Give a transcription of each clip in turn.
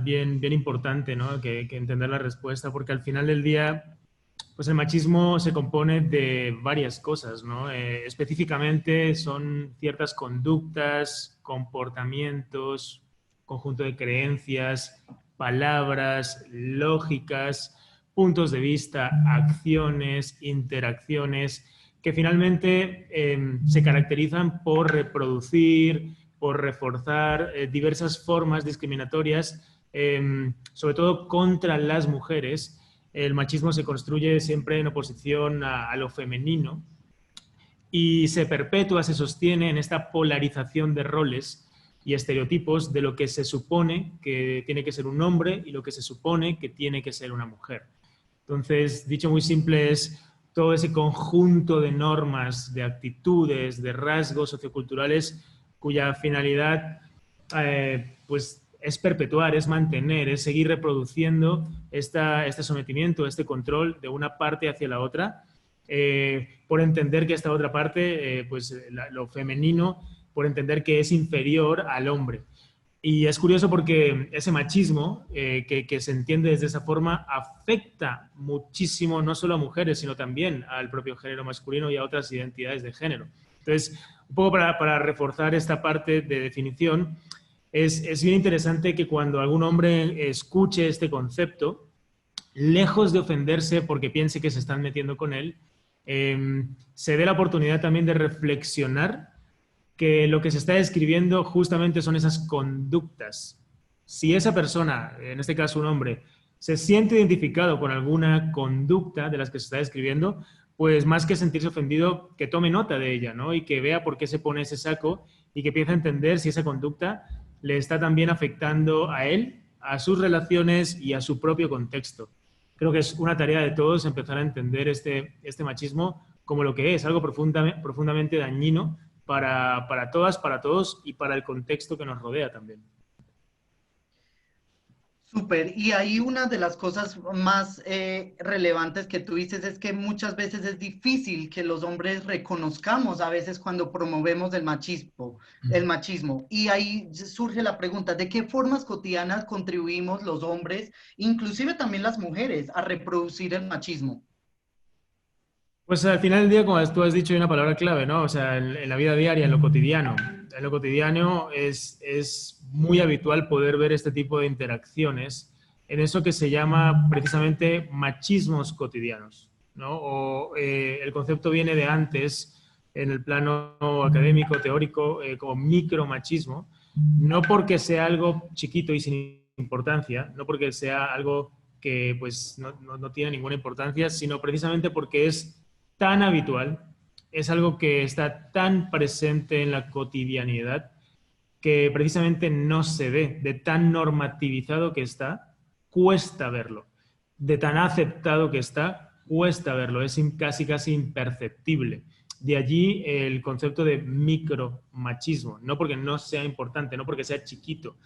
bien importante, ¿no? Que entender la respuesta, porque al final del día, pues el machismo se compone de varias cosas, ¿no? Específicamente son ciertas conductas, comportamientos, conjunto de creencias, palabras, lógicas, puntos de vista, acciones, interacciones, que finalmente se caracterizan por reproducir, por reforzar diversas formas discriminatorias, sobre todo contra las mujeres. El machismo se construye siempre en oposición a lo femenino y se perpetúa, se sostiene en esta polarización de roles y estereotipos de lo que se supone que tiene que ser un hombre y lo que se supone que tiene que ser una mujer. Entonces, dicho muy simple, es todo ese conjunto de normas, de actitudes, de rasgos socioculturales cuya finalidad pues es perpetuar, es mantener, es seguir reproduciendo este sometimiento, este control de una parte hacia la otra, por entender que esta otra parte, lo femenino, por entender que es inferior al hombre. Y es curioso porque ese machismo que se entiende desde esa forma afecta muchísimo no solo a mujeres, sino también al propio género masculino y a otras identidades de género. Entonces, un poco para reforzar esta parte de definición, es bien interesante que cuando algún hombre escuche este concepto, lejos de ofenderse porque piense que se están metiendo con él, se dé la oportunidad también de reflexionar que lo que se está describiendo justamente son esas conductas. Si esa persona, en este caso un hombre, se siente identificado con alguna conducta de las que se está describiendo, pues más que sentirse ofendido, que tome nota de ella, ¿no? Y que vea por qué se pone ese saco y que empiece a entender si esa conducta le está también afectando a él, a sus relaciones y a su propio contexto. Creo que es una tarea de todos empezar a entender este machismo como lo que es, algo profundamente dañino para todas, para todos y para el contexto que nos rodea también. Súper. Y ahí una de las cosas más relevantes que tú dices es que muchas veces es difícil que los hombres reconozcamos a veces cuando promovemos el machismo. Y ahí surge la pregunta, ¿de qué formas cotidianas contribuimos los hombres, inclusive también las mujeres, a reproducir el machismo? Pues al final del día, como tú has dicho, hay una palabra clave, ¿no? O sea, en la vida diaria, en lo cotidiano. En lo cotidiano es muy habitual poder ver este tipo de interacciones en eso que se llama precisamente machismos cotidianos, ¿no? O el concepto viene de antes, en el plano académico, teórico, como micromachismo, no porque sea algo chiquito y sin importancia, no porque sea algo que pues no tiene ninguna importancia, sino precisamente porque es tan habitual, es algo que está tan presente en la cotidianidad que precisamente no se ve, de tan normativizado que está, cuesta verlo, de tan aceptado que está, cuesta verlo, es casi imperceptible. De allí el concepto de micromachismo, no porque no sea importante, no porque sea chiquito,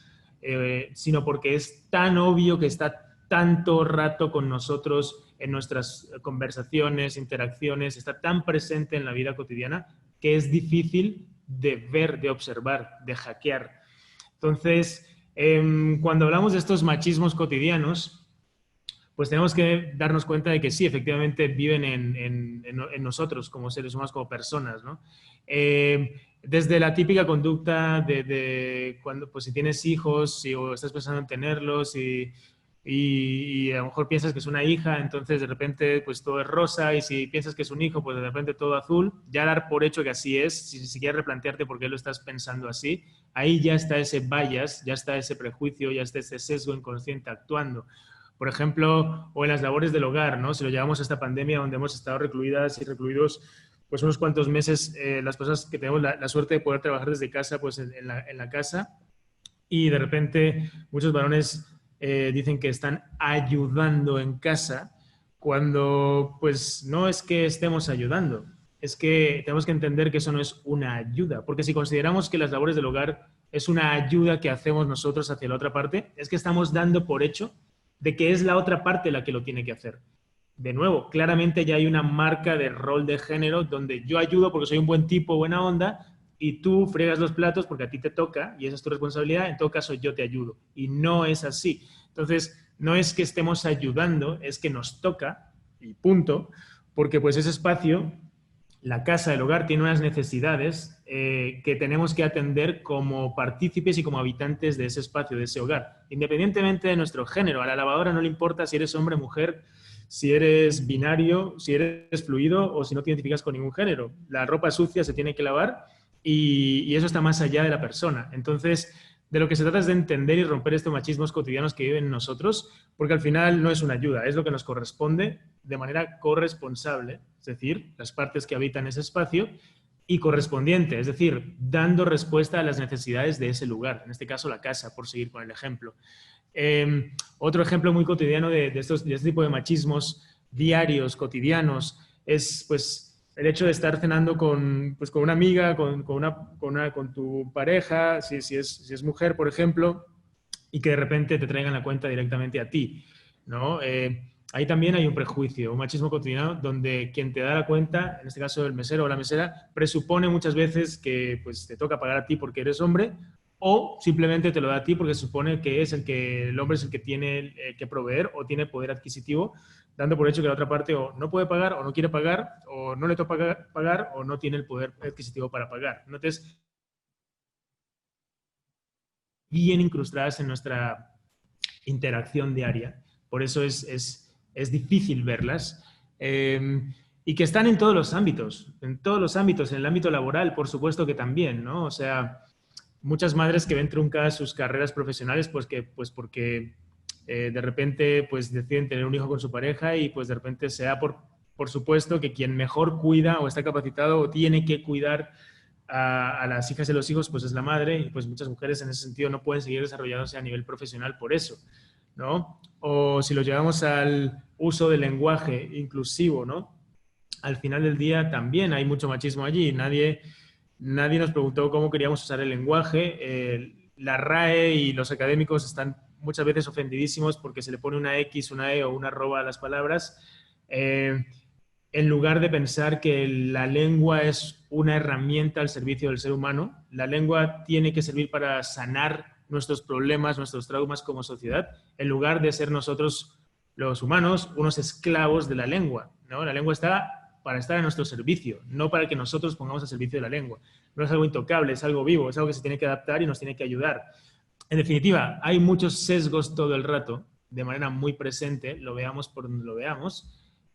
sino porque es tan obvio que está tanto rato con nosotros en nuestras conversaciones, interacciones, está tan presente en la vida cotidiana que es difícil de ver, de observar, de hackear. Entonces, cuando hablamos de estos machismos cotidianos, pues tenemos que darnos cuenta de que sí, efectivamente viven en nosotros como seres humanos, como personas, ¿no? Desde la típica conducta de cuando, pues si tienes hijos o estás pensando en tenerlos y a lo mejor piensas que es una hija, entonces de repente pues todo es rosa y si piensas que es un hijo, pues de repente todo azul, ya dar por hecho que así es, si siquiera replantearte por qué lo estás pensando así, ahí ya está ese bias, ya está ese prejuicio, ya está ese sesgo inconsciente actuando. Por ejemplo, o en las labores del hogar, ¿no? Si lo llevamos a esta pandemia donde hemos estado recluidas y recluidos pues unos cuantos meses, las personas que tenemos la suerte de poder trabajar desde casa, pues en la casa, y de repente muchos varones dicen que están ayudando en casa, cuando pues no es que estemos ayudando, es que tenemos que entender que eso no es una ayuda, porque si consideramos que las labores del hogar es una ayuda que hacemos nosotros hacia la otra parte, es que estamos dando por hecho de que es la otra parte la que lo tiene que hacer. De nuevo, claramente ya hay una marca de rol de género donde yo ayudo porque soy un buen tipo, buena onda, y tú fregas los platos porque a ti te toca y esa es tu responsabilidad, en todo caso yo te ayudo. Y no es así. Entonces, no es que estemos ayudando, es que nos toca y punto, porque pues ese espacio, la casa, el hogar, tiene unas necesidades que tenemos que atender como partícipes y como habitantes de ese espacio, de ese hogar, independientemente de nuestro género. A la lavadora no le importa si eres hombre, mujer, si eres binario, si eres fluido o si no te identificas con ningún género. La ropa sucia se tiene que lavar y eso está más allá de la persona. Entonces, de lo que se trata es de entender y romper estos machismos cotidianos que viven nosotros, porque al final no es una ayuda, es lo que nos corresponde de manera corresponsable, es decir, las partes que habitan ese espacio, y correspondiente, es decir, dando respuesta a las necesidades de ese lugar, en este caso la casa, por seguir con el ejemplo. Otro ejemplo muy cotidiano de este tipo de machismos diarios, cotidianos, es pues el hecho de estar cenando pues, con una amiga, con tu pareja, si es mujer, por ejemplo, y que de repente te traigan la cuenta directamente a ti, ¿no? Ahí también hay un prejuicio, un machismo cotidiano, donde quien te da la cuenta, en este caso el mesero o la mesera, presupone muchas veces que pues, te toca pagar a ti porque eres hombre, o simplemente te lo da a ti porque se supone que el hombre es el que tiene que proveer o tiene poder adquisitivo, dando por hecho que la otra parte o no puede pagar o no quiere pagar o no le toca pagar o no tiene el poder adquisitivo para pagar. Entonces, bien incrustadas en nuestra interacción diaria. Por eso es difícil verlas. Y que están en todos los ámbitos, en el ámbito laboral, por supuesto que también, ¿no? O sea, muchas madres que ven truncadas sus carreras profesionales pues porque de repente pues deciden tener un hijo con su pareja y pues de repente se da por supuesto que quien mejor cuida o está capacitado o tiene que cuidar a las hijas y los hijos pues es la madre y pues muchas mujeres en ese sentido no pueden seguir desarrollándose a nivel profesional por eso, ¿no? O si lo llevamos al uso del lenguaje inclusivo, ¿no? Al final del día también hay mucho machismo allí. Nadie nos preguntó cómo queríamos usar el lenguaje. La RAE y los académicos están muchas veces ofendidísimos porque se le pone una X, una E o una arroba a las palabras, en lugar de pensar que la lengua es una herramienta al servicio del ser humano. La lengua tiene que servir para sanar nuestros problemas, nuestros traumas como sociedad, en lugar de ser nosotros, los humanos, unos esclavos de la lengua, ¿no? La lengua está para estar a nuestro servicio, no para que nosotros pongamos al servicio de la lengua. No es algo intocable, es algo vivo, es algo que se tiene que adaptar y nos tiene que ayudar. En definitiva, hay muchos sesgos todo el rato, de manera muy presente, lo veamos por donde lo veamos,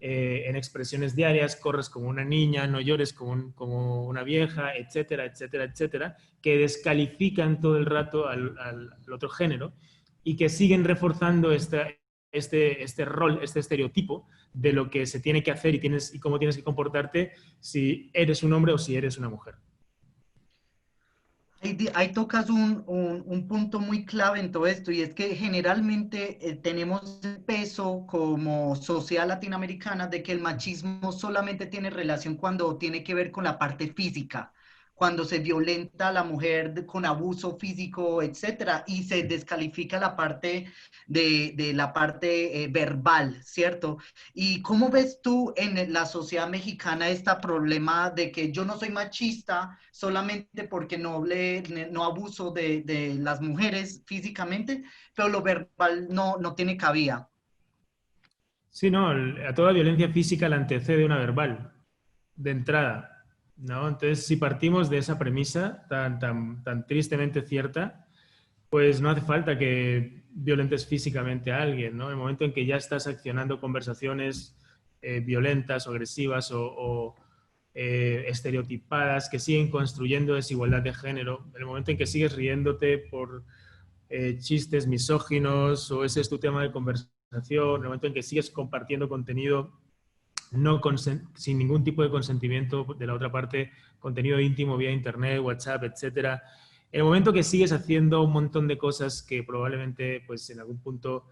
en expresiones diarias, corres como una niña, no llores como una vieja, etcétera, etcétera, etcétera, que descalifican todo el rato al otro género y que siguen reforzando este rol, este estereotipo de lo que se tiene que hacer y cómo tienes que comportarte si eres un hombre o si eres una mujer. Ahí tocas un punto muy clave en todo esto y es que generalmente tenemos el peso como sociedad latinoamericana de que el machismo solamente tiene relación cuando tiene que ver con la parte física, cuando se violenta a la mujer con abuso físico, etcétera, y se descalifica la parte de la parte verbal, ¿cierto? ¿Y cómo ves tú en la sociedad mexicana este problema de que yo no soy machista solamente porque no abuso de las mujeres físicamente, pero lo verbal no tiene cabida? Sí, no, a toda violencia física la antecede una verbal, de entrada, ¿no? Entonces, si partimos de esa premisa tan tristemente cierta, pues no hace falta que violentes físicamente a alguien, ¿no? En el momento en que ya estás accionando conversaciones violentas o agresivas o estereotipadas que siguen construyendo desigualdad de género, en el momento en que sigues riéndote por chistes misóginos o ese es tu tema de conversación, en el momento en que sigues compartiendo contenido sin ningún tipo de consentimiento de la otra parte, contenido íntimo vía internet, WhatsApp, etcétera. En el momento que sigues haciendo un montón de cosas que probablemente, pues en algún punto,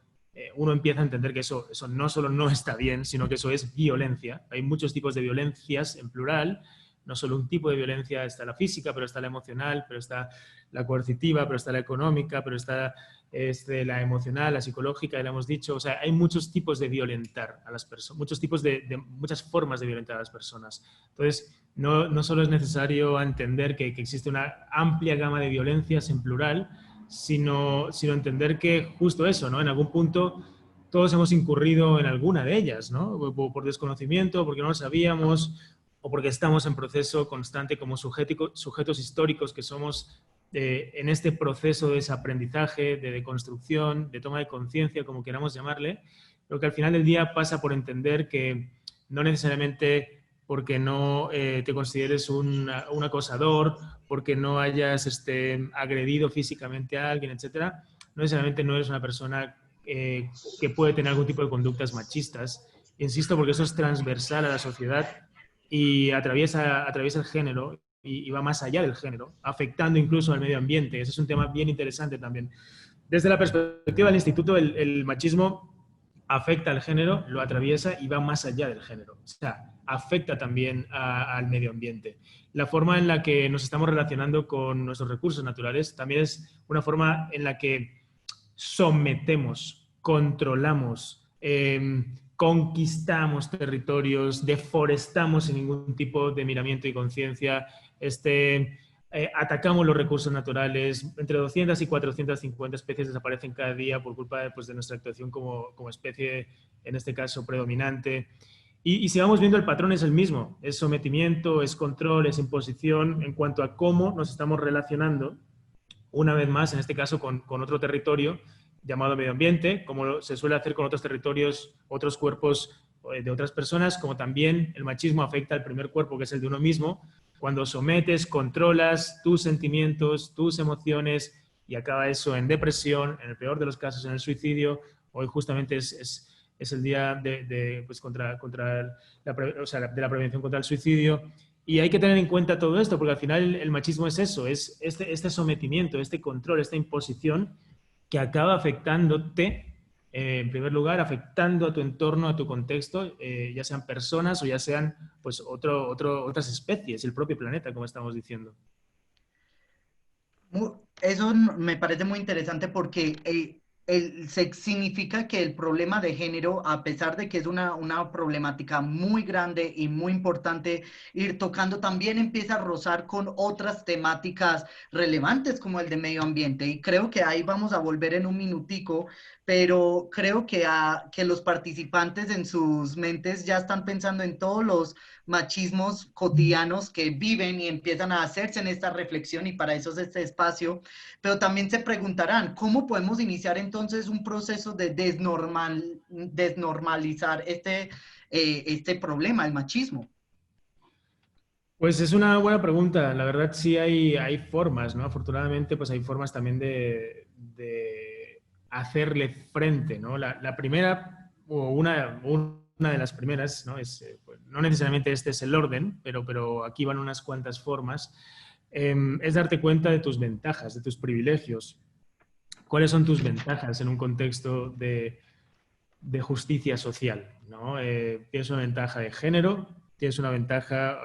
uno empieza a entender que eso no solo no está bien, sino que eso es violencia. Hay muchos tipos de violencias en plural, no solo un tipo de violencia, está la física, pero está la emocional, pero está la coercitiva, pero está la económica, pero está la emocional, la psicológica, ya lo hemos dicho. O sea, hay muchos tipos de violentar a las personas, muchos tipos muchas formas de violentar a las personas. Entonces, no solo es necesario entender que existe una amplia gama de violencias en plural, sino entender que justo eso, ¿no? En algún punto todos hemos incurrido en alguna de ellas, ¿no? Por desconocimiento, porque no lo sabíamos, o porque estamos en proceso constante como sujetos históricos que somos en este proceso de desaprendizaje, de deconstrucción, de toma de conciencia, como queramos llamarle, lo que al final del día pasa por entender que no necesariamente porque no te consideres un acosador, porque no hayas agredido físicamente a alguien, etcétera, no necesariamente no eres una persona que puede tener algún tipo de conductas machistas. Insisto, porque eso es transversal a la sociedad y atraviesa el género y va más allá del género, afectando incluso al medio ambiente. Ese es un tema bien interesante también. Desde la perspectiva del instituto, el machismo afecta al género, lo atraviesa y va más allá del género. O sea, afecta también al medio ambiente. La forma en la que nos estamos relacionando con nuestros recursos naturales también es una forma en la que sometemos, controlamos, conquistamos territorios, deforestamos sin ningún tipo de miramiento y conciencia, atacamos los recursos naturales. Entre 200 y 450 especies desaparecen cada día por culpa de nuestra actuación como especie, en este caso, predominante. Y si vamos viendo, el patrón es el mismo. Es sometimiento, es control, es imposición en cuanto a cómo nos estamos relacionando, una vez más, en este caso, con otro territorio llamado medio ambiente, como se suele hacer con otros territorios, otros cuerpos de otras personas, como también el machismo afecta al primer cuerpo, que es el de uno mismo, cuando sometes, controlas tus sentimientos, tus emociones, y acaba eso en depresión, en el peor de los casos en el suicidio. Hoy justamente es el día pues o sea, de la prevención contra el suicidio. Y hay que tener en cuenta todo esto, porque al final el machismo es eso, es este sometimiento, este control, esta imposición que acaba afectándote, en primer lugar, afectando a tu entorno, a tu contexto, ya sean personas o ya sean pues, otras especies, el propio planeta, como estamos diciendo. Eso me parece muy interesante porque significa que el problema de género, a pesar de que es una problemática muy grande y muy importante ir tocando, también empieza a rozar con otras temáticas relevantes como el de medio ambiente. Y creo que ahí vamos a volver en un minutico, pero creo que los participantes en sus mentes ya están pensando en todos los machismos cotidianos que viven y empiezan a hacerse en esta reflexión, y para eso es este espacio. Pero también se preguntarán, ¿cómo podemos iniciar entonces un proceso de desnormalizar este problema, el machismo? Pues es una buena pregunta. La verdad sí hay formas, ¿no? Afortunadamente, pues hay formas también de hacerle frente, ¿no? La primera, o una de las primeras, ¿no? Pues, no necesariamente este es el orden, pero aquí van unas cuantas formas. Es darte cuenta de tus ventajas, de tus privilegios. ¿Cuáles son tus ventajas en un contexto de justicia social, ¿no? Tienes una ventaja de género, tienes una ventaja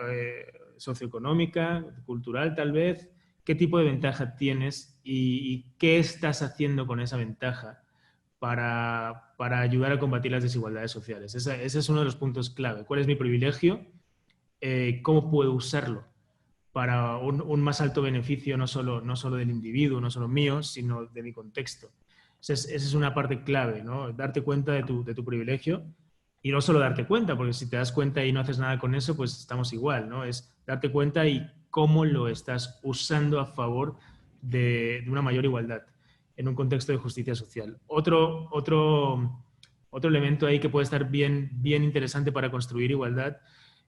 socioeconómica, cultural tal vez. ¿Qué tipo de ventaja tienes y qué estás haciendo con esa ventaja para ayudar a combatir las desigualdades sociales? Ese es uno de los puntos clave. ¿Cuál es mi privilegio? ¿Cómo puedo usarlo para un más alto beneficio no solo del individuo, no solo mío, sino de mi contexto? Esa es una parte clave, ¿no? Darte cuenta de tu privilegio y no solo darte cuenta, porque si te das cuenta y no haces nada con eso, pues estamos igual, ¿no? Es darte cuenta y cómo lo estás usando a favor de una mayor igualdad en un contexto de justicia social. Otro elemento ahí que puede estar bien interesante para construir igualdad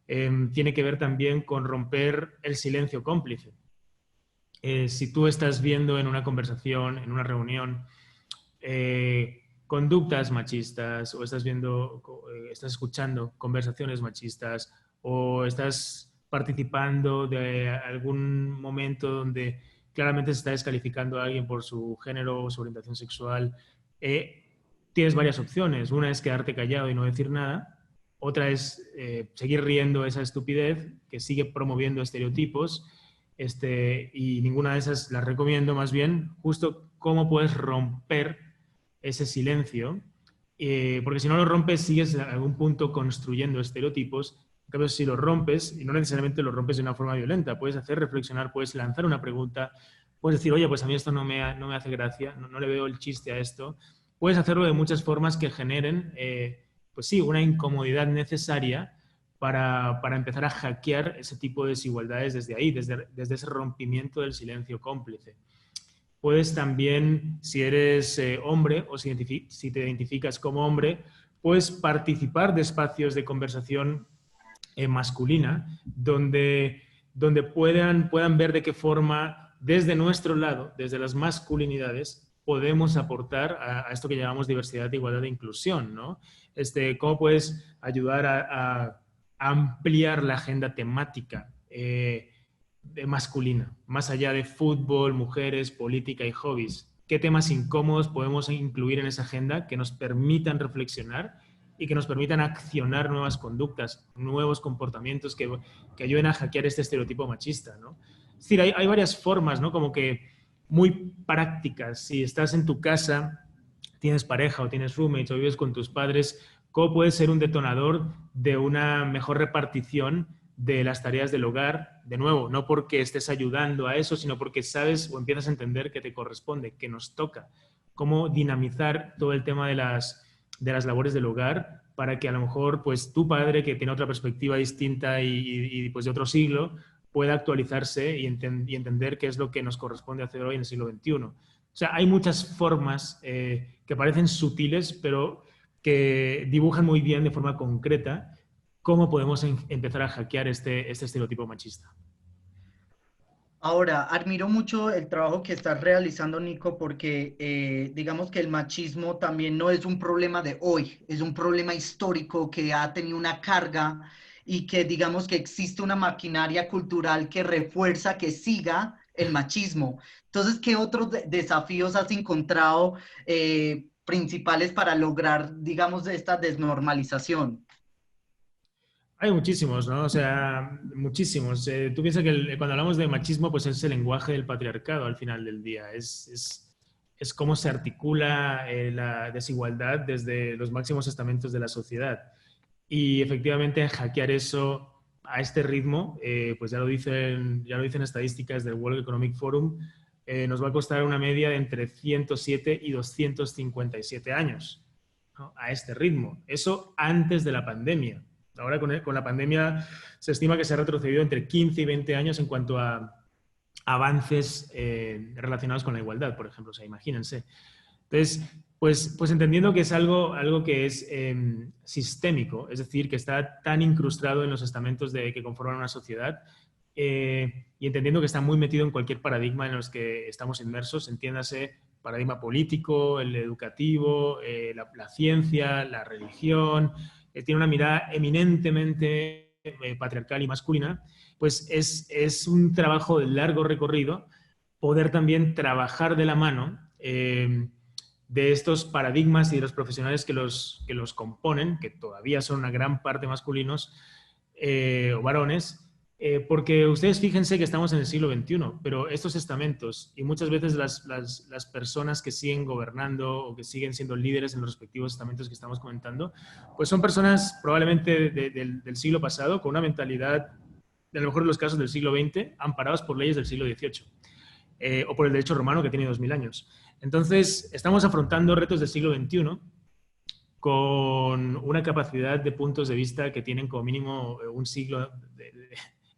tiene que ver también con romper el silencio cómplice. Si tú estás viendo en una conversación, en una reunión, conductas machistas, o estás escuchando conversaciones machistas, o estás participando de algún momento donde claramente se está descalificando a alguien por su género o su orientación sexual, tienes varias opciones. Una es quedarte callado y no decir nada, otra es seguir riendo esa estupidez que sigue promoviendo estereotipos, y ninguna de esas las recomiendo. Más bien justo cómo puedes romper ese silencio, porque si no lo rompes sigues a algún punto construyendo estereotipos. En cambio, si lo rompes, y no necesariamente lo rompes de una forma violenta, puedes hacer reflexionar, puedes lanzar una pregunta, puedes decir, oye, pues a mí esto no me hace gracia, no le veo el chiste a esto. Puedes hacerlo de muchas formas que generen, pues sí, una incomodidad necesaria para empezar a hackear ese tipo de desigualdades desde ahí, desde ese rompimiento del silencio cómplice. Puedes también, si eres hombre o si te identificas como hombre, puedes participar de espacios de conversación masculina donde puedan ver de qué forma desde nuestro lado, desde las masculinidades, podemos aportar a esto que llamamos diversidad, igualdad e inclusión, ¿no? ¿Cómo puedes ayudar a ampliar la agenda temática masculina, más allá de fútbol, mujeres, política y hobbies? ¿Qué temas incómodos podemos incluir en esa agenda que nos permitan reflexionar y que nos permitan accionar nuevas conductas, nuevos comportamientos que ayuden a hackear este estereotipo machista, ¿no? Es decir, hay varias formas, ¿no? Como que muy prácticas. Si estás en tu casa, tienes pareja o tienes roommates o vives con tus padres, ¿cómo puede ser un detonador de una mejor repartición de las tareas del hogar? De nuevo, no porque estés ayudando a eso, sino porque sabes o empiezas a entender que te corresponde, que nos toca. Cómo dinamizar todo el tema de las labores del hogar para que a lo mejor pues tu padre, que tiene otra perspectiva distinta y pues de otro siglo, pueda actualizarse y entender qué es lo que nos corresponde hacer hoy en el siglo XXI. O sea, hay muchas formas que parecen sutiles, pero que dibujan muy bien de forma concreta cómo podemos empezar a hackear este estereotipo machista. Ahora, admiro mucho el trabajo que estás realizando, Nico, porque digamos que el machismo también no es un problema de hoy, es un problema histórico que ha tenido una carga y que digamos que existe una maquinaria cultural que refuerza que siga el machismo. Entonces, ¿qué otros desafíos has encontrado principales para lograr, digamos, esta desnormalización? Hay muchísimos, ¿no? O sea, muchísimos. Tú piensas que cuando hablamos de machismo, pues es el lenguaje del patriarcado al final del día. Es cómo se articula la desigualdad desde los máximos estamentos de la sociedad. Y efectivamente hackear eso a este ritmo, pues ya lo dicen estadísticas del World Economic Forum, nos va a costar una media de entre 107 y 257 años, ¿no? A este ritmo. Eso antes de la pandemia. Ahora con la pandemia se estima que se ha retrocedido entre 15 y 20 años en cuanto a avances relacionados con la igualdad, por ejemplo. O sea, imagínense. Entonces, pues entendiendo que es algo que es sistémico, es decir, que está tan incrustado en los estamentos que conforman una sociedad, y entendiendo que está muy metido en cualquier paradigma en los que estamos inmersos, entiéndase paradigma político, el educativo, la ciencia, la religión, tiene una mirada eminentemente patriarcal y masculina, pues es un trabajo de largo recorrido poder también trabajar de la mano de estos paradigmas y de los profesionales que los componen, que todavía son una gran parte masculinos o varones, porque ustedes fíjense que estamos en el siglo XXI, pero estos estamentos y muchas veces las personas que siguen gobernando o que siguen siendo líderes en los respectivos estamentos que estamos comentando, pues son personas probablemente del siglo pasado con una mentalidad, a lo mejor en los casos del siglo XX, amparados por leyes del siglo XVIII. O por el derecho romano que tiene 2000 años. Entonces, estamos afrontando retos del siglo XXI con una capacidad de puntos de vista que tienen como mínimo un siglo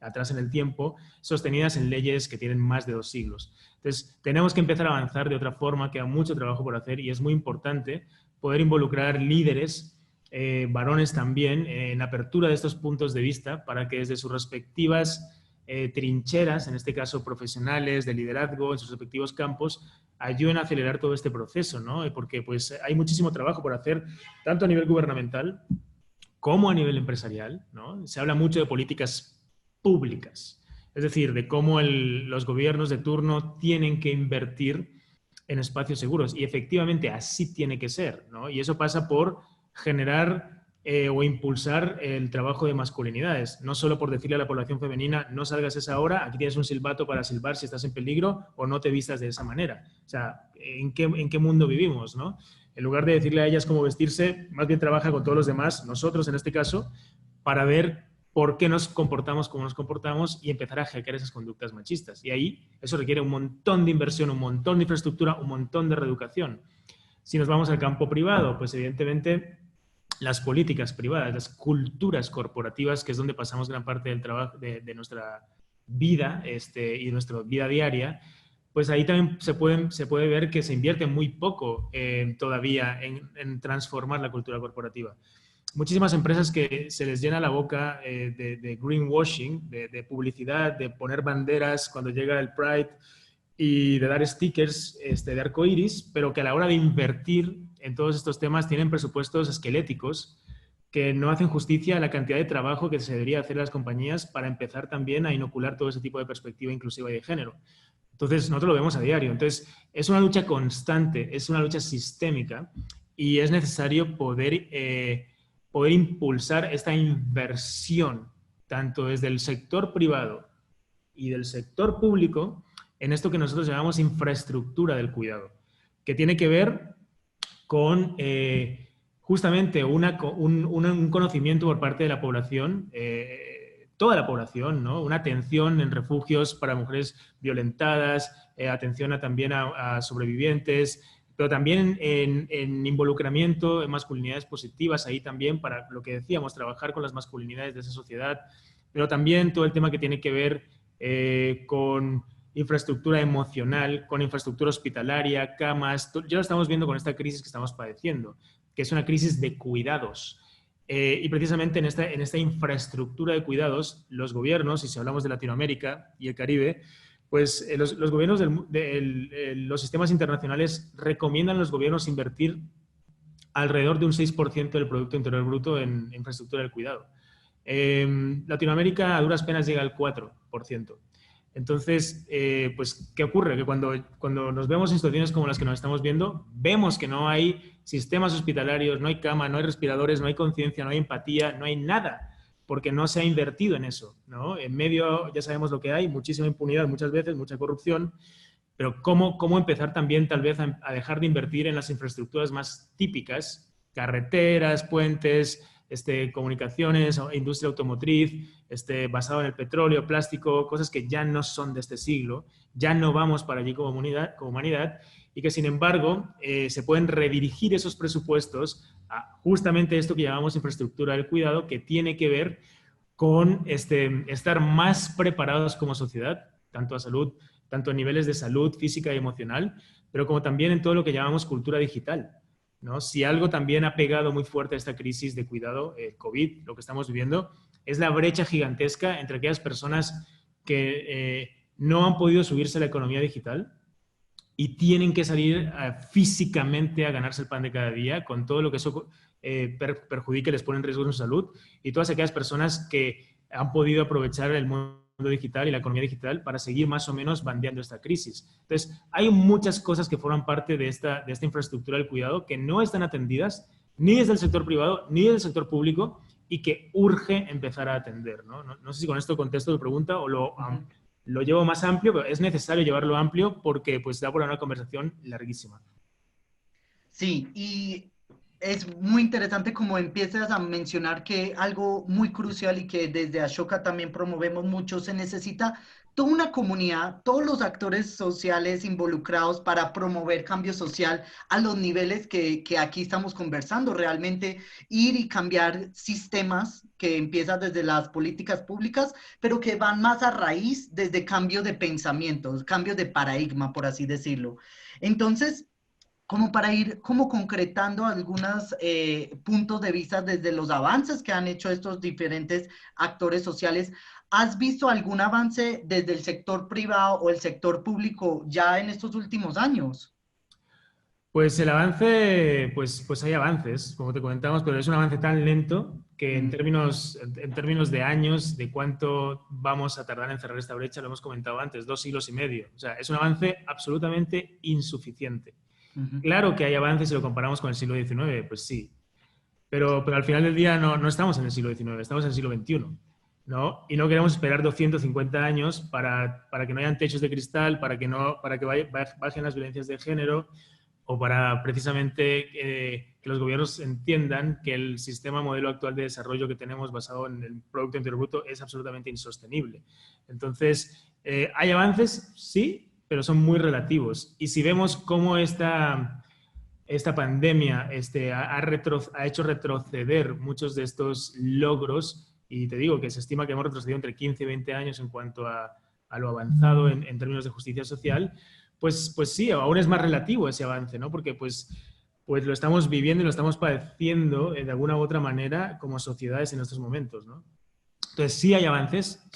atrás en el tiempo, sostenidas en leyes que tienen más de 2 siglos. Entonces, tenemos que empezar a avanzar de otra forma, queda mucho trabajo por hacer y es muy importante poder involucrar líderes, varones también, en apertura de estos puntos de vista para que desde sus respectivas trincheras, en este caso profesionales, de liderazgo, en sus respectivos campos, ayuden a acelerar todo este proceso, ¿no? Porque pues hay muchísimo trabajo por hacer, tanto a nivel gubernamental como a nivel empresarial, ¿no? Se habla mucho de políticas públicas, es decir, de cómo los gobiernos de turno tienen que invertir en espacios seguros y efectivamente así tiene que ser, ¿no? Y eso pasa por generar o impulsar el trabajo de masculinidades. No solo por decirle a la población femenina, no salgas a esa hora, aquí tienes un silbato para silbar si estás en peligro, o no te vistas de esa manera. O sea, ¿en qué mundo vivimos, no? En lugar de decirle a ellas cómo vestirse, más bien trabaja con todos los demás, nosotros en este caso, para ver por qué nos comportamos como nos comportamos y empezar a hackear esas conductas machistas. Y ahí eso requiere un montón de inversión, un montón de infraestructura, un montón de reeducación. Si nos vamos al campo privado, pues evidentemente las políticas privadas, las culturas corporativas, que es donde pasamos gran parte del trabajo de nuestra vida y de nuestra vida diaria, pues ahí también se puede ver que se invierte muy poco todavía en transformar la cultura corporativa. Muchísimas empresas que se les llena la boca de greenwashing, de publicidad, de poner banderas cuando llega el Pride y de dar stickers de arcoiris, pero que a la hora de invertir en todos estos temas tienen presupuestos esqueléticos que no hacen justicia a la cantidad de trabajo que se debería hacer las compañías para empezar también a inocular todo ese tipo de perspectiva inclusiva y de género. Entonces, nosotros lo vemos a diario. Entonces, es una lucha constante, es una lucha sistémica y es necesario poder impulsar esta inversión, tanto desde el sector privado y del sector público, en esto que nosotros llamamos infraestructura del cuidado, que tiene que ver con justamente un conocimiento por parte de la población, toda la población, ¿no? Una atención en refugios para mujeres violentadas, atención también a sobrevivientes, pero también en involucramiento en masculinidades positivas, ahí también para lo que decíamos, trabajar con las masculinidades de esa sociedad, pero también todo el tema que tiene que ver con infraestructura emocional, con infraestructura hospitalaria, camas. Ya lo estamos viendo con esta crisis que estamos padeciendo, que es una crisis de cuidados. Y precisamente en esta infraestructura de cuidados, los gobiernos, y si hablamos de Latinoamérica y el Caribe, pues los gobiernos los sistemas internacionales recomiendan a los gobiernos invertir alrededor de un 6% del Producto Interior Bruto en infraestructura del cuidado. Latinoamérica a duras penas llega al 4%. Entonces, pues, ¿qué ocurre? Que cuando nos vemos en situaciones como las que nos estamos viendo, vemos que no hay sistemas hospitalarios, no hay cama, no hay respiradores, no hay conciencia, no hay empatía, no hay nada, porque no se ha invertido en eso, ¿no? En medio ya sabemos lo que hay, muchísima impunidad muchas veces, mucha corrupción, pero ¿cómo empezar también tal vez a dejar de invertir en las infraestructuras más típicas, carreteras, puentes, comunicaciones, industria automotriz, basado en el petróleo, plástico, cosas que ya no son de este siglo, ya no vamos para allí como humanidad y que sin embargo se pueden redirigir esos presupuestos a justamente esto que llamamos infraestructura del cuidado, que tiene que ver con estar más preparados como sociedad, tanto a niveles de salud física y emocional, pero como también en todo lo que llamamos cultura digital, ¿no? Si algo también ha pegado muy fuerte a esta crisis de cuidado, el COVID, lo que estamos viviendo, es la brecha gigantesca entre aquellas personas que no han podido subirse a la economía digital y tienen que salir físicamente a ganarse el pan de cada día, con todo lo que eso perjudica y les pone en riesgo su salud, y todas aquellas personas que han podido aprovechar el mundo digital y la economía digital para seguir más o menos bandeando esta crisis. Entonces, hay muchas cosas que forman parte de esta infraestructura del cuidado que no están atendidas ni desde el sector privado ni desde el sector público y que urge empezar a atender, ¿no? No sé si con esto contesto tu pregunta o lo llevo más amplio, pero es necesario llevarlo amplio porque pues da por una conversación larguísima. Sí, y es muy interesante como empiezas a mencionar que algo muy crucial y que desde Ashoka también promovemos mucho, se necesita toda una comunidad, todos los actores sociales involucrados para promover cambio social a los niveles que aquí estamos conversando, realmente ir y cambiar sistemas que empiezan desde las políticas públicas, pero que van más a raíz desde cambio de pensamientos, cambio de paradigma, por así decirlo. Entonces, como para ir como concretando algunos puntos de vista desde los avances que han hecho estos diferentes actores sociales, ¿has visto algún avance desde el sector privado o el sector público ya en estos últimos años? Pues el avance, pues hay avances, como te comentamos, pero es un avance tan lento que en términos de años, de cuánto vamos a tardar en cerrar esta brecha, lo hemos comentado antes, 2 siglos y medio. O sea, es un avance absolutamente insuficiente. Uh -huh. Claro que hay avances si lo comparamos con el siglo XIX, pues sí. pero al final del día no estamos en el siglo XIX, estamos en el siglo XXI, ¿no? Y no queremos esperar 250 años para que no hayan techos de cristal, para que bajen las violencias de género, o para precisamente que los gobiernos entiendan que el sistema modelo actual de desarrollo que tenemos basado en el Producto Interior Bruto es absolutamente insostenible. Entonces, ¿hay avances? Sí, pero son muy relativos. Y si vemos cómo esta pandemia ha hecho retroceder muchos de estos logros, y te digo que se estima que hemos retrocedido entre 15 y 20 años en cuanto a lo avanzado en términos de justicia social, pues sí, aún es más relativo ese avance, ¿no? Porque pues lo estamos viviendo y lo estamos padeciendo de alguna u otra manera como sociedades en estos momentos, ¿no? Entonces sí hay avances,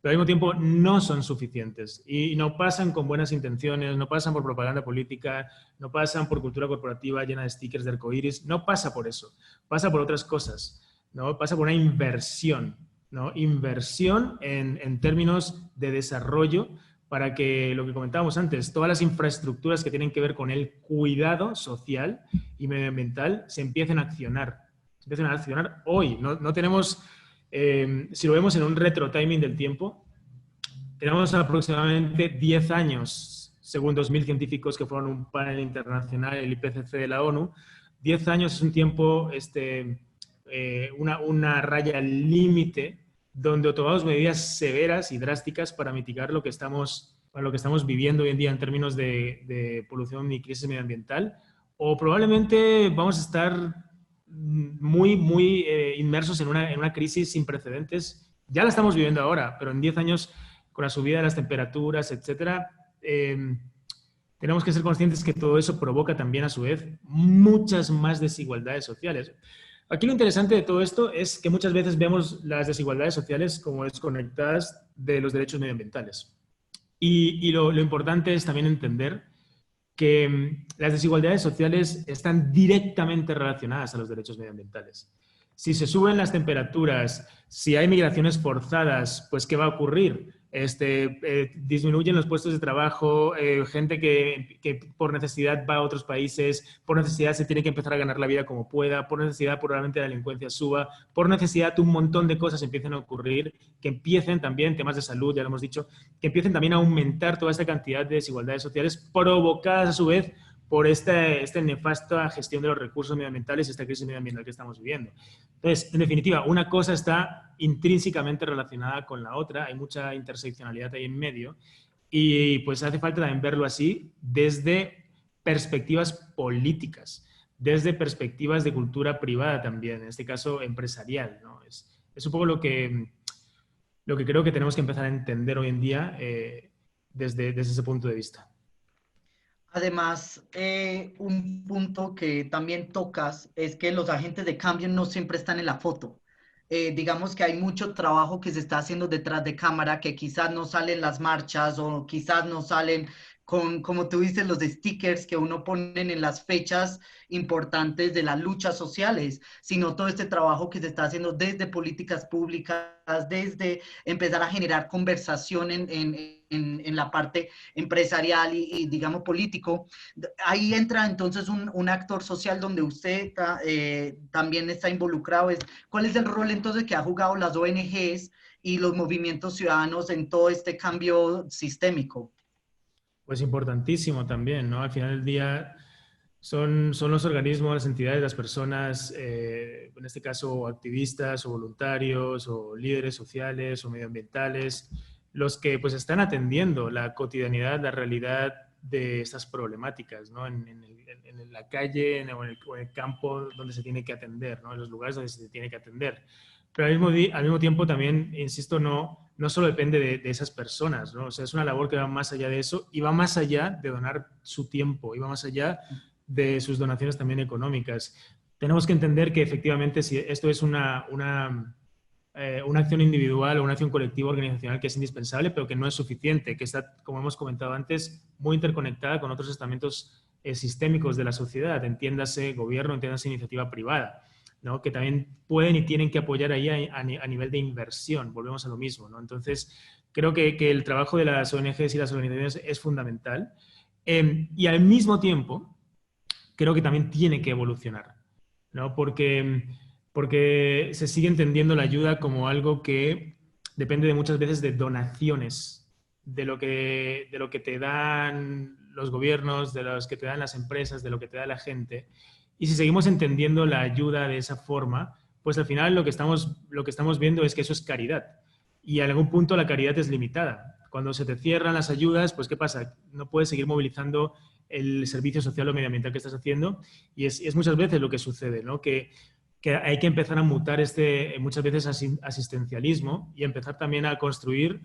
pero al mismo tiempo no son suficientes y no pasan con buenas intenciones, no pasan por propaganda política, no pasan por cultura corporativa llena de stickers de arcoíris, no pasa por eso, pasa por otras cosas, ¿no? Pasa por una inversión, ¿no? Inversión en términos de desarrollo para que, lo que comentábamos antes, todas las infraestructuras que tienen que ver con el cuidado social y medioambiental se empiecen a accionar. Se empiecen a accionar hoy. No tenemos, si lo vemos en un retro timing del tiempo, tenemos aproximadamente 10 años, según 2.000 científicos que fueron un panel internacional, el IPCC de la ONU. 10 años es un tiempo, una raya límite donde tomamos medidas severas y drásticas para mitigar lo que estamos viviendo hoy en día en términos de polución y crisis medioambiental, o probablemente vamos a estar muy inmersos en una crisis sin precedentes. Ya la estamos viviendo ahora, pero en 10 años, con la subida de las temperaturas, etcétera, tenemos que ser conscientes que todo eso provoca también, a su vez, muchas más desigualdades sociales. Aquí lo interesante de todo esto es que muchas veces vemos las desigualdades sociales como desconectadas de los derechos medioambientales. Y lo importante es también entender que las desigualdades sociales están directamente relacionadas a los derechos medioambientales. Si se suben las temperaturas, si hay migraciones forzadas, pues ¿qué va a ocurrir? Disminuyen los puestos de trabajo, gente que por necesidad va a otros países, por necesidad se tiene que empezar a ganar la vida como pueda, por necesidad probablemente la delincuencia suba, por necesidad un montón de cosas empiecen a ocurrir, que empiecen también, temas de salud, ya lo hemos dicho, que empiecen también a aumentar toda esta cantidad de desigualdades sociales provocadas a su vez por esta nefasta gestión de los recursos medioambientales y esta crisis medioambiental que estamos viviendo. Entonces, en definitiva, una cosa está intrínsecamente relacionada con la otra, hay mucha interseccionalidad ahí en medio, y pues hace falta también verlo así desde perspectivas políticas, desde perspectivas de cultura privada también, en este caso empresarial, ¿no? Es un poco lo que creo que tenemos que empezar a entender hoy en día desde ese punto de vista. Además, un punto que también tocas es que los agentes de cambio no siempre están en la foto. Digamos que hay mucho trabajo que se está haciendo detrás de cámara que quizás no salen las marchas o quizás no salen con, como tú dices, los stickers que uno pone en las fechas importantes de las luchas sociales, sino todo este trabajo que se está haciendo desde políticas públicas, desde empezar a generar conversación en la parte empresarial y, digamos, político. Ahí entra entonces un actor social donde usted también está involucrado. ¿Cuál es el rol entonces que ha jugado las ONGs y los movimientos ciudadanos en todo este cambio sistémico? Pues importantísimo también, ¿no? Al final del día son los organismos, las entidades, las personas, en este caso activistas o voluntarios o líderes sociales o medioambientales, los que pues están atendiendo la cotidianidad, la realidad de estas problemáticas, ¿no? En la calle o en el campo donde se tiene que atender, ¿no? En los lugares donde se tiene que atender. Pero al mismo tiempo también, insisto, no solo depende de esas personas, ¿no? O sea, es una labor que va más allá de eso y va más allá de donar su tiempo y va más allá de sus donaciones también económicas. Tenemos que entender que efectivamente si esto es una acción individual o una acción colectiva organizacional que es indispensable, pero que no es suficiente, que está, como hemos comentado antes, muy interconectada con otros estamentos sistémicos de la sociedad, entiéndase gobierno, entiéndase iniciativa privada, ¿no? Que también pueden y tienen que apoyar ahí a nivel de inversión, volvemos a lo mismo, ¿no? Entonces, creo que el trabajo de las ONGs y las organizaciones es fundamental y al mismo tiempo creo que también tiene que evolucionar. ¿no? Porque se sigue entendiendo la ayuda como algo que depende de muchas veces de donaciones, de lo que te dan los gobiernos, de los que te dan las empresas, de lo que te da la gente. Y si seguimos entendiendo la ayuda de esa forma, pues al final lo que estamos viendo es que eso es caridad. Y a algún punto la caridad es limitada. Cuando se te cierran las ayudas, pues ¿qué pasa? No puedes seguir movilizando el servicio social o medioambiental que estás haciendo y es muchas veces lo que sucede, ¿no? Que hay que empezar a mutar muchas veces asistencialismo y empezar también a construir,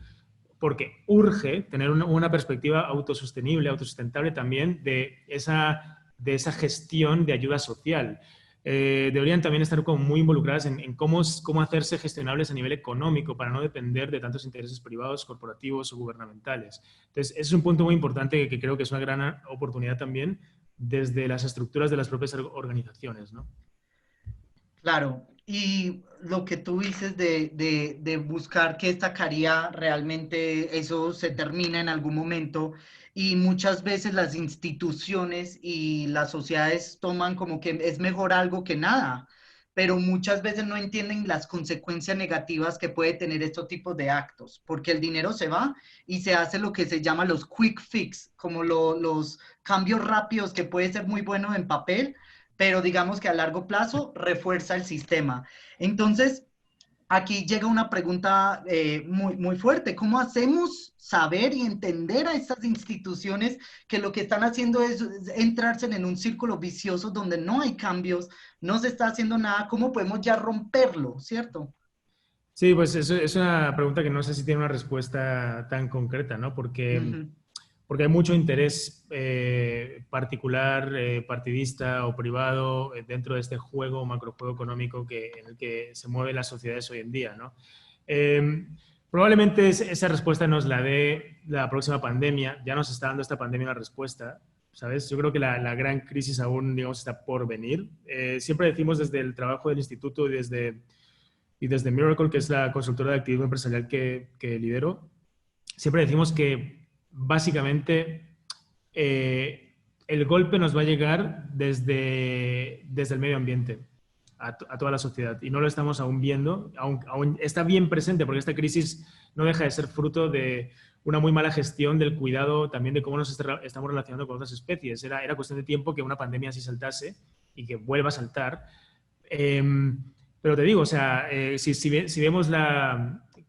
porque urge tener una perspectiva autosostenible, autosustentable también de esa gestión de ayuda social. Deberían también estar como muy involucradas en cómo hacerse gestionables a nivel económico para no depender de tantos intereses privados, corporativos o gubernamentales. Entonces, ese es un punto muy importante que creo que es una gran oportunidad también desde las estructuras de las propias organizaciones, ¿no? Claro, y lo que tú dices de buscar que esta caridad realmente eso se termina en algún momento y muchas veces las instituciones y las sociedades toman como que es mejor algo que nada, pero muchas veces no entienden las consecuencias negativas que puede tener estos tipos de actos, porque el dinero se va y se hace lo que se llama los quick fix, como los cambios rápidos que puede ser muy bueno en papel, pero digamos que a largo plazo refuerza el sistema. Entonces, aquí llega una pregunta muy fuerte. ¿Cómo hacemos saber y entender a estas instituciones que lo que están haciendo es entrarse en un círculo vicioso donde no hay cambios, no se está haciendo nada? ¿Cómo podemos ya romperlo, cierto? Sí, pues eso es una pregunta que no sé si tiene una respuesta tan concreta, ¿no? Ujú. Porque hay mucho interés particular, partidista o privado dentro de este juego, macrojuego económico en el que se mueven las sociedades hoy en día, ¿no? Eh, Probablemente esa respuesta nos la dé la próxima pandemia. Ya nos está dando esta pandemia una respuesta, ¿sabes? Yo creo que la gran crisis aún, digamos, está por venir. Siempre decimos desde el trabajo del instituto y desde Miracle, que es la consultora de activismo empresarial que lidero, siempre decimos que básicamente el golpe nos va a llegar desde el medio ambiente a toda la sociedad y no lo estamos aún viendo, aún está bien presente porque esta crisis no deja de ser fruto de una muy mala gestión del cuidado también de cómo nos estamos relacionando con otras especies. Era cuestión de tiempo que una pandemia así saltase y que vuelva a saltar. Eh, pero te digo, o sea, si vemos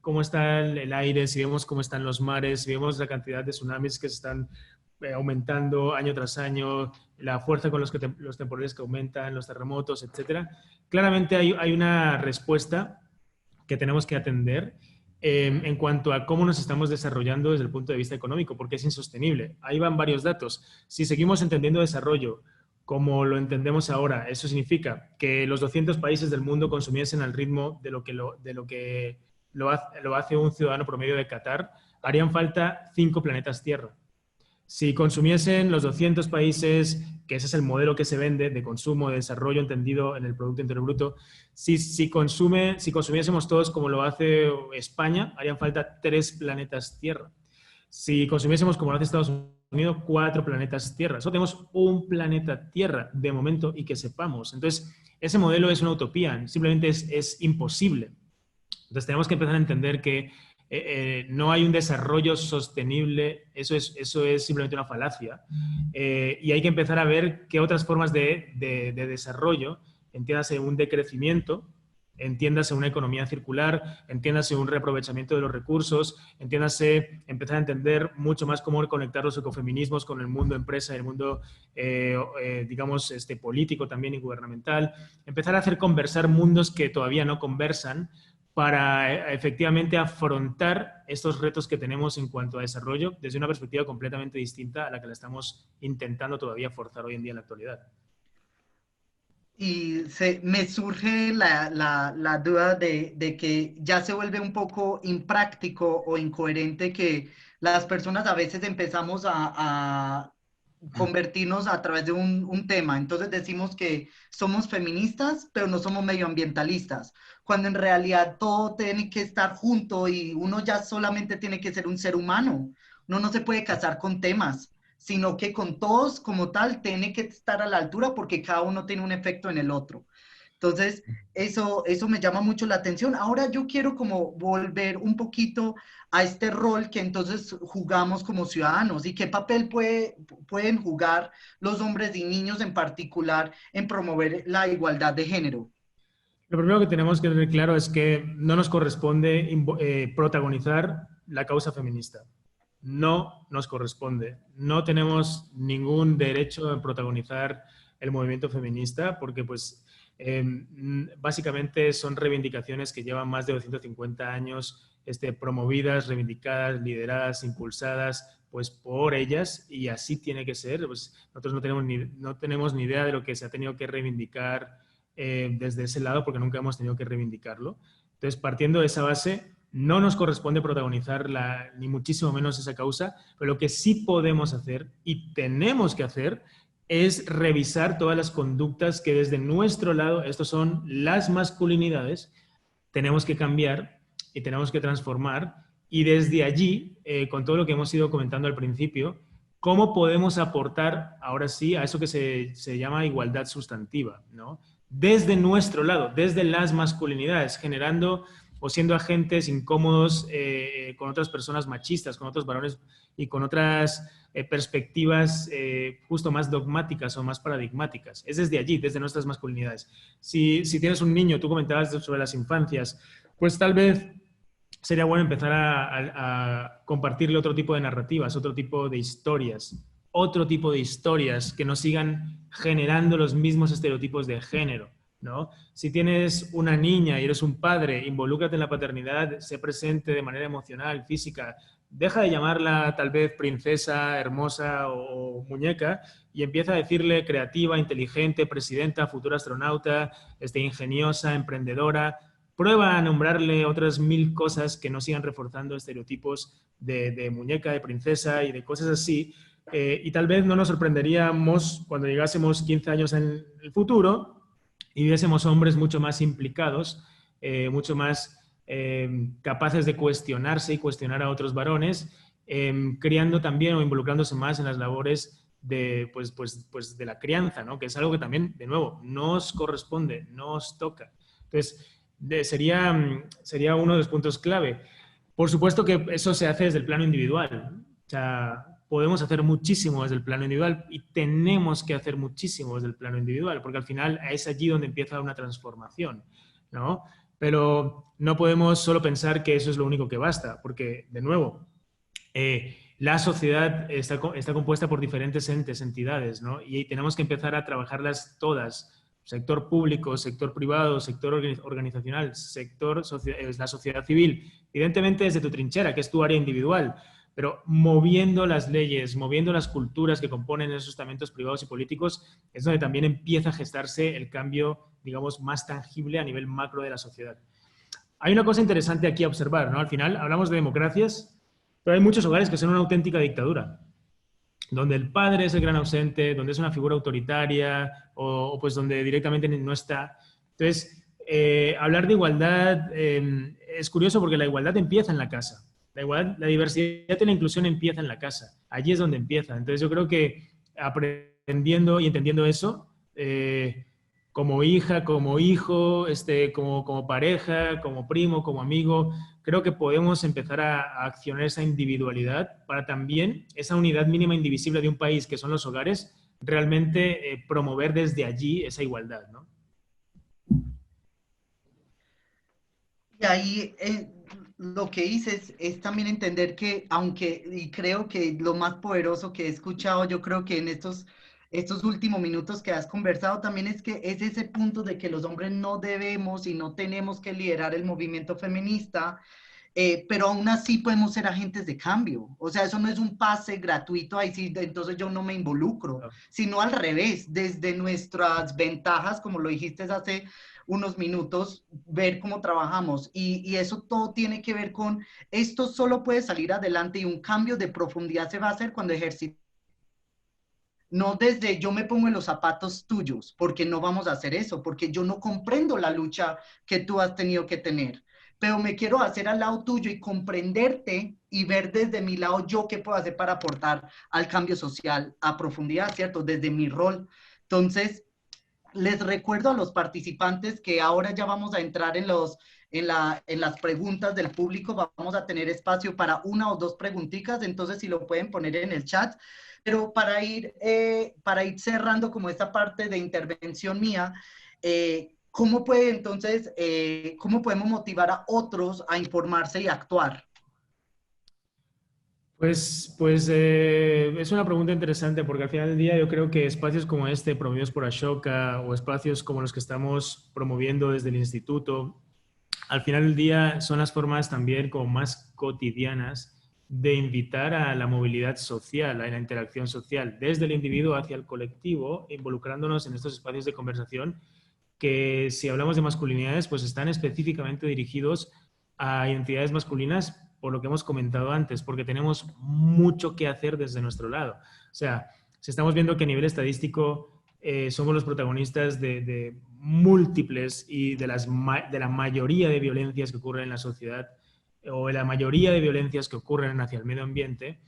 cómo está el aire, si vemos cómo están los mares, si vemos la cantidad de tsunamis que se están aumentando año tras año, la fuerza con los temporales que aumentan, los terremotos, etcétera, claramente hay una respuesta que tenemos que atender en cuanto a cómo nos estamos desarrollando desde el punto de vista económico, porque es insostenible. Ahí van varios datos. Si seguimos entendiendo desarrollo como lo entendemos ahora, eso significa que los 200 países del mundo consumiesen al ritmo lo hace un ciudadano promedio de Qatar, harían falta 5 planetas Tierra. Si consumiesen los 200 países, que ese es el modelo que se vende de consumo, de desarrollo entendido en el Producto Interior Bruto, si consumiésemos todos como lo hace España, harían falta 3 planetas Tierra. Si consumiésemos como lo hace Estados Unidos, 4 planetas Tierra. Solo tenemos un planeta Tierra de momento y que sepamos. Entonces, ese modelo es una utopía, simplemente es imposible. Entonces, tenemos que empezar a entender que no hay un desarrollo sostenible, eso es simplemente una falacia. Y hay que empezar a ver qué otras formas de desarrollo, entiéndase un decrecimiento, entiéndase una economía circular, entiéndase un reaprovechamiento de los recursos, entiéndase empezar a entender mucho más cómo conectar los ecofeminismos con el mundo empresa y el mundo, digamos, político también y gubernamental, empezar a hacer conversar mundos que todavía no conversan para efectivamente afrontar estos retos que tenemos en cuanto a desarrollo desde una perspectiva completamente distinta a la que la estamos intentando todavía forzar hoy en día en la actualidad. Y me surge la duda de que ya se vuelve un poco impráctico o incoherente que las personas a veces empezamos a convertirnos a través de un tema. Entonces decimos que somos feministas, pero no somos medioambientalistas, cuando en realidad todo tiene que estar junto y uno ya solamente tiene que ser un ser humano. Uno no se puede casar con temas. sino que con todos como tal tiene que estar a la altura porque cada uno tiene un efecto en el otro. Entonces, eso me llama mucho la atención. Ahora yo quiero como volver un poquito a este rol que entonces jugamos como ciudadanos y qué papel pueden jugar los hombres y niños en particular en promover la igualdad de género. Lo primero que tenemos que tener claro es que no nos corresponde protagonizar la causa feminista. No nos corresponde. No tenemos ningún derecho a protagonizar el movimiento feminista porque, pues, básicamente son reivindicaciones que llevan más de 250 años promovidas, reivindicadas, lideradas, impulsadas, pues, por ellas, y así tiene que ser. Pues, nosotros no tenemos ni idea de lo que se ha tenido que reivindicar desde ese lado porque nunca hemos tenido que reivindicarlo. Entonces, partiendo de esa base, no nos corresponde protagonizar ni muchísimo menos esa causa, pero lo que sí podemos hacer y tenemos que hacer es revisar todas las conductas que desde nuestro lado, estos son las masculinidades, tenemos que cambiar y tenemos que transformar, y desde allí, con todo lo que hemos ido comentando al principio, ¿cómo podemos aportar ahora sí a eso que se llama igualdad sustantiva, ¿no? Desde nuestro lado, desde las masculinidades, generando o siendo agentes incómodos con otras personas machistas, con otros varones y con otras perspectivas justo más dogmáticas o más paradigmáticas. Es desde allí, desde nuestras masculinidades. Si tienes un niño, tú comentabas sobre las infancias, pues tal vez sería bueno empezar a compartirle otro tipo de narrativas, otro tipo de historias que no sigan generando los mismos estereotipos de género, ¿no? Si tienes una niña y eres un padre, involúcrate en la paternidad, sé presente de manera emocional, física, deja de llamarla tal vez princesa, hermosa o muñeca y empieza a decirle creativa, inteligente, presidenta, futura astronauta, ingeniosa, emprendedora. Prueba a nombrarle otras 1000 cosas que no sigan reforzando estereotipos de muñeca, de princesa y de cosas así. Y tal vez no nos sorprenderíamos cuando llegásemos 15 años en el futuro y viésemos hombres mucho más implicados, mucho más capaces de cuestionarse y cuestionar a otros varones, criando también o involucrándose más en las labores pues de la crianza, ¿no? Que es algo que también, de nuevo, nos corresponde, nos toca. Entonces, sería uno de los puntos clave. Por supuesto que eso se hace desde el plano individual. O sea, podemos hacer muchísimo desde el plano individual y tenemos que hacer muchísimo desde el plano individual, porque al final es allí donde empieza una transformación, ¿no? Pero no podemos solo pensar que eso es lo único que basta, porque, de nuevo, la sociedad está compuesta por diferentes entes, entidades, ¿no? Y tenemos que empezar a trabajarlas todas. Sector público, sector privado, sector organizacional, la sociedad civil. Evidentemente desde tu trinchera, que es tu área individual, pero moviendo las leyes, moviendo las culturas que componen esos estamentos privados y políticos, es donde también empieza a gestarse el cambio, digamos, más tangible a nivel macro de la sociedad. Hay una cosa interesante aquí a observar, ¿no? Al final hablamos de democracias, pero hay muchos hogares que son una auténtica dictadura, donde el padre es el gran ausente, donde es una figura autoritaria o pues donde directamente no está. Entonces, hablar de igualdad es curioso porque la igualdad empieza en la casa. La diversidad y la inclusión empieza en la casa. Allí es donde empieza. Entonces, yo creo que aprendiendo y entendiendo eso, como hija, como hijo, como pareja, como primo, como amigo, creo que podemos empezar a accionar esa individualidad para también esa unidad mínima indivisible de un país, que son los hogares, realmente promover desde allí esa igualdad, ¿no? Y ahí lo que dices es también entender que, aunque, y creo que lo más poderoso que he escuchado, yo creo que en estos últimos minutos que has conversado también es que es ese punto de que los hombres no debemos y no tenemos que liderar el movimiento feminista, pero aún así podemos ser agentes de cambio. O sea, eso no es un pase gratuito, ahí sí, entonces yo no me involucro, sino al revés, desde nuestras ventajas, como lo dijiste hace unos minutos, ver cómo trabajamos. Y eso todo tiene que ver con, esto solo puede salir adelante y un cambio de profundidad se va a hacer cuando ejercitamos. No desde yo me pongo en los zapatos tuyos, porque no vamos a hacer eso, porque yo no comprendo la lucha que tú has tenido que tener. pero me quiero hacer al lado tuyo y comprenderte y ver desde mi lado yo qué puedo hacer para aportar al cambio social a profundidad, ¿cierto? Desde mi rol. Entonces, les recuerdo a los participantes que ahora ya vamos a entrar en las preguntas del público. Vamos a tener espacio para una o dos preguntitas, entonces si lo pueden poner en el chat. Pero para ir cerrando como esta parte de intervención mía, ¿cómo puede entonces, cómo podemos motivar a otros a informarse y actuar? Es una pregunta interesante porque al final del día yo creo que espacios como este, promovidos por Ashoka, o espacios como los que estamos promoviendo desde el instituto, al final del día son las formas también como más cotidianas de invitar a la movilidad social, a la interacción social, desde el individuo hacia el colectivo, involucrándonos en estos espacios de conversación que, si hablamos de masculinidades, pues están específicamente dirigidos a identidades masculinas, por lo que hemos comentado antes, porque tenemos mucho que hacer desde nuestro lado. O sea, si estamos viendo que a nivel estadístico somos los protagonistas de múltiples y de la mayoría de violencias que ocurren en la sociedad, o de la mayoría de violencias que ocurren hacia el medio ambiente,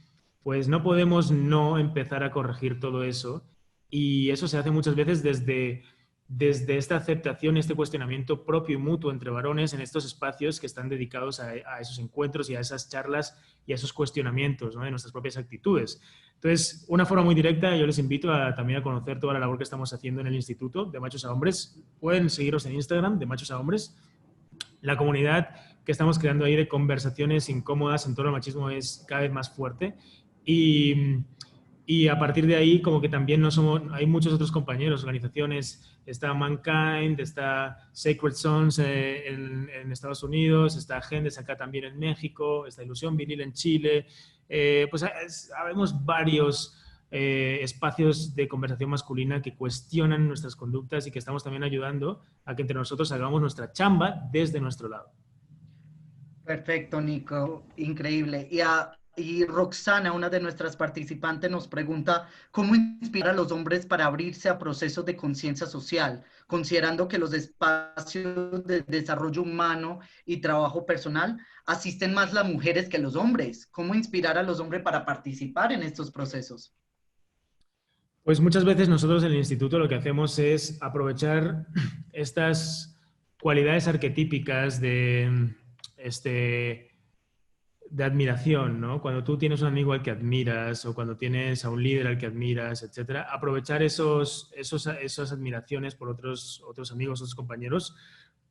pues no podemos no empezar a corregir todo eso. Y eso se hace muchas veces desde esta aceptación y este cuestionamiento propio y mutuo entre varones en estos espacios que están dedicados a esos encuentros y a esas charlas y a esos cuestionamientos, ¿no?, de nuestras propias actitudes. Entonces, una forma muy directa, yo les invito también a conocer toda la labor que estamos haciendo en el Instituto de Machos a Hombres. Pueden seguirnos en Instagram, de Machos a Hombres. La comunidad que estamos creando ahí de conversaciones incómodas en torno al machismo es cada vez más fuerte. Y a partir de ahí, como que también no somos, hay muchos otros compañeros, organizaciones, está Mankind, está Sacred Sons en Estados Unidos, está Gendes acá también en México, está Ilusión Vinil en Chile, pues habemos varios espacios de conversación masculina que cuestionan nuestras conductas y que estamos también ayudando a que entre nosotros hagamos nuestra chamba desde nuestro lado. Perfecto, Nico, increíble. Y Roxana, una de nuestras participantes, nos pregunta cómo inspirar a los hombres para abrirse a procesos de conciencia social, considerando que los espacios de desarrollo humano y trabajo personal asisten más las mujeres que los hombres. ¿Cómo inspirar a los hombres para participar en estos procesos? Pues muchas veces nosotros en el instituto lo que hacemos es aprovechar estas cualidades arquetípicas este, de admiración, ¿no? Cuando tú tienes un amigo al que admiras o cuando tienes a un líder al que admiras, etcétera, aprovechar esas admiraciones por otros amigos, otros compañeros,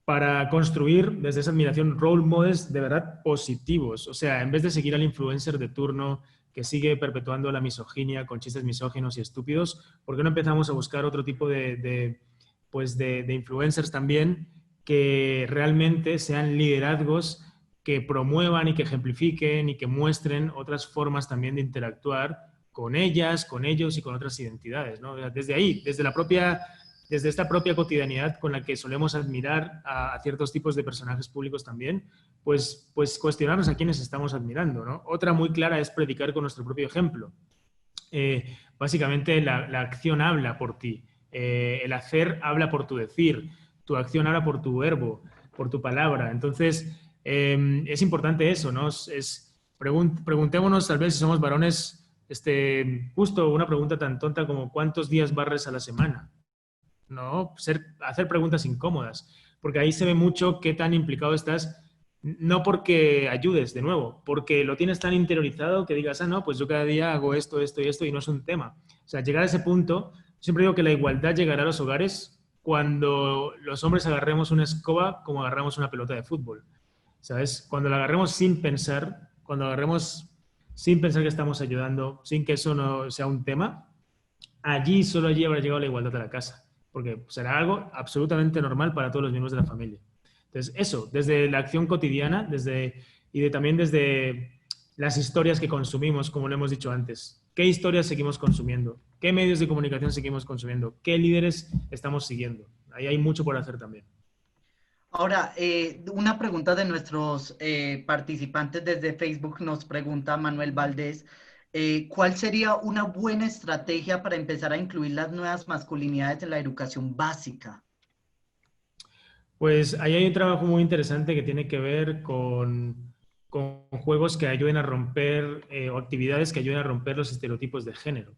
para construir desde esa admiración role models de verdad positivos. O sea, en vez de seguir al influencer de turno que sigue perpetuando la misoginia con chistes misóginos y estúpidos, ¿por qué no empezamos a buscar otro tipo de influencers también que realmente sean liderazgos que promuevan y que ejemplifiquen y que muestren otras formas también de interactuar con ellas, con ellos y con otras identidades, ¿no? Desde ahí, desde esta propia cotidianidad con la que solemos admirar a ciertos tipos de personajes públicos también, pues cuestionarnos a quienes estamos admirando, ¿no? Otra muy clara es predicar con nuestro propio ejemplo. Básicamente la acción habla por ti, el hacer habla por tu decir, tu acción habla por tu verbo, por tu palabra. Entonces, es importante eso, ¿no? Preguntémonos tal vez si somos varones, justo una pregunta tan tonta como ¿cuántos días barres a la semana? ¿No? Hacer preguntas incómodas, porque ahí se ve mucho qué tan implicado estás, no porque ayudes, de nuevo, porque lo tienes tan interiorizado que digas, no, pues yo cada día hago esto, esto y esto y no es un tema. O sea, llegar a ese punto, siempre digo que la igualdad llegará a los hogares cuando los hombres agarremos una escoba como agarramos una pelota de fútbol, ¿sabes? Cuando la agarremos sin pensar, cuando agarremos sin pensar que estamos ayudando, sin que eso no sea un tema, solo allí habrá llegado la igualdad a la casa, porque será algo absolutamente normal para todos los miembros de la familia. Entonces, eso, desde la acción cotidiana, también desde las historias que consumimos, como lo hemos dicho antes. ¿Qué historias seguimos consumiendo? ¿Qué medios de comunicación seguimos consumiendo? ¿Qué líderes estamos siguiendo? Ahí hay mucho por hacer también. Ahora, una pregunta de nuestros participantes desde Facebook nos pregunta Manuel Valdés, ¿cuál sería una buena estrategia para empezar a incluir las nuevas masculinidades en la educación básica? Pues ahí hay un trabajo muy interesante que tiene que ver con juegos que ayuden a romper o actividades que ayuden a romper los estereotipos de género,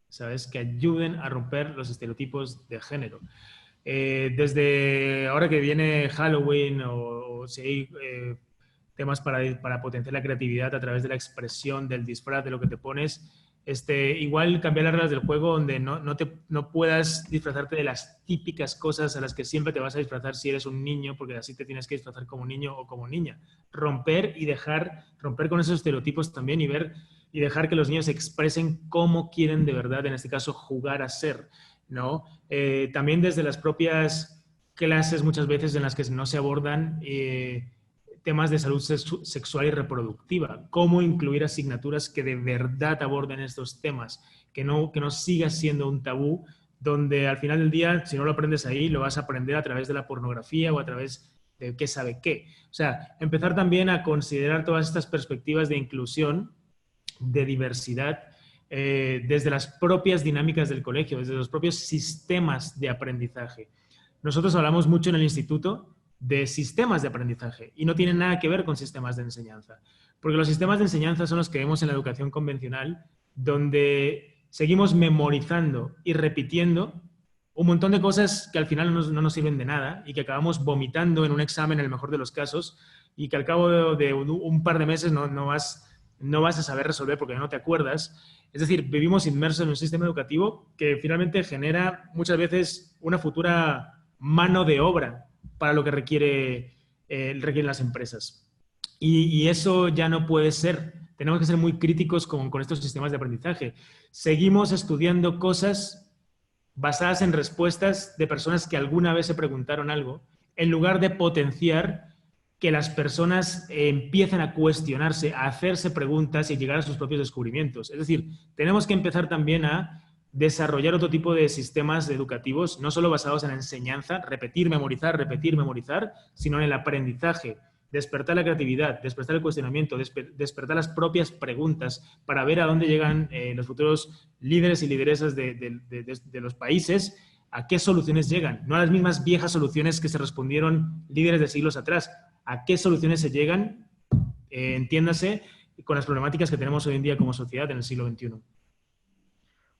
¿sabes? Que ayuden a romper los estereotipos de género. Desde ahora que viene Halloween o si hay temas para potenciar la creatividad a través de la expresión, del disfraz, de lo que te pones, igual cambiar las reglas del juego donde no puedas disfrazarte de las típicas cosas a las que siempre te vas a disfrazar si eres un niño, porque así te tienes que disfrazar como niño o como niña. Romper con esos estereotipos también y dejar que los niños expresen cómo quieren de verdad, en este caso, jugar a ser, ¿no? También desde las propias clases muchas veces en las que no se abordan temas de salud sexual y reproductiva, cómo incluir asignaturas que de verdad aborden estos temas, que no siga siendo un tabú, donde al final del día, si no lo aprendes ahí, lo vas a aprender a través de la pornografía o a través de qué sabe qué. O sea, empezar también a considerar todas estas perspectivas de inclusión, de diversidad, desde las propias dinámicas del colegio, desde los propios sistemas de aprendizaje. Nosotros hablamos mucho en el instituto de sistemas de aprendizaje y no tienen nada que ver con sistemas de enseñanza, porque los sistemas de enseñanza son los que vemos en la educación convencional, donde seguimos memorizando y repitiendo un montón de cosas que al final no nos sirven de nada y que acabamos vomitando en un examen en el mejor de los casos y que al cabo de un par de meses no vas a saber resolver porque no te acuerdas. Es decir, vivimos inmersos en un sistema educativo que finalmente genera muchas veces una futura mano de obra para lo que requieren las empresas. Y eso ya no puede ser. Tenemos que ser muy críticos con estos sistemas de aprendizaje. Seguimos estudiando cosas basadas en respuestas de personas que alguna vez se preguntaron algo, en lugar de potenciar que las personas empiecen a cuestionarse, a hacerse preguntas y llegar a sus propios descubrimientos. Es decir, tenemos que empezar también a desarrollar otro tipo de sistemas educativos, no solo basados en la enseñanza, repetir, memorizar, sino en el aprendizaje, despertar la creatividad, despertar el cuestionamiento, despertar las propias preguntas para ver a dónde llegan los futuros líderes y lideresas de los países, a qué soluciones llegan, no a las mismas viejas soluciones que se respondieron líderes de siglos atrás, a qué soluciones se llegan, entiéndase, con las problemáticas que tenemos hoy en día como sociedad en el siglo XXI.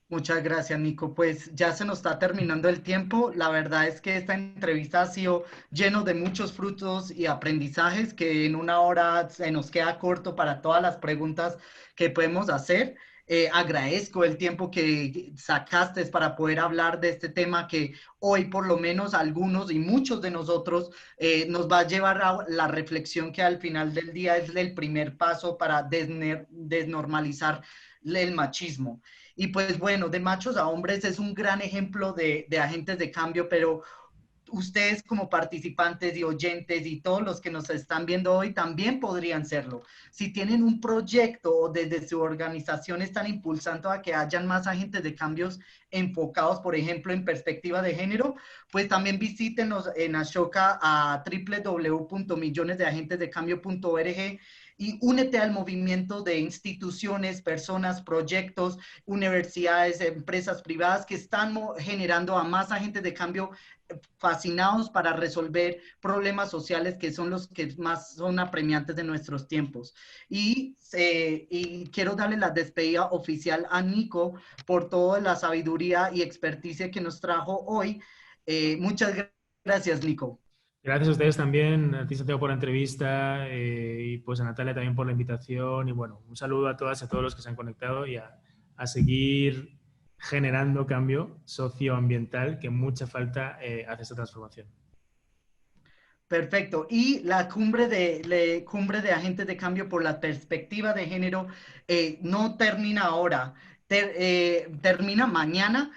Muchas gracias, Nico. Pues ya se nos está terminando el tiempo. La verdad es que esta entrevista ha sido lleno de muchos frutos y aprendizajes que en una hora se nos queda corto para todas las preguntas que podemos hacer. Agradezco el tiempo que sacaste para poder hablar de este tema que hoy por lo menos algunos y muchos de nosotros nos va a llevar a la reflexión que al final del día es el primer paso para desnormalizar el machismo. Y pues bueno, de machos a hombres es un gran ejemplo de agentes de cambio, pero ustedes como participantes y oyentes y todos los que nos están viendo hoy también podrían serlo. Si tienen un proyecto o desde su organización están impulsando a que hayan más agentes de cambios enfocados, por ejemplo, en perspectiva de género, pues también visítenos en Ashoka a www.millonesdeagentesdecambio.org y únete al movimiento de instituciones, personas, proyectos, universidades, empresas privadas que están generando a más agentes de cambio fascinados para resolver problemas sociales que son los que más son apremiantes de nuestros tiempos. Y quiero darle la despedida oficial a Nico por toda la sabiduría y experticia que nos trajo hoy. Muchas gracias, Nico. Gracias a ustedes también, a ti Santiago por la entrevista y pues a Natalia también por la invitación y bueno, un saludo a todas y a todos los que se han conectado y a seguir generando cambio socioambiental que mucha falta hace esta transformación. Perfecto. Y la cumbre de agentes de cambio por la perspectiva de género no termina ahora, termina mañana.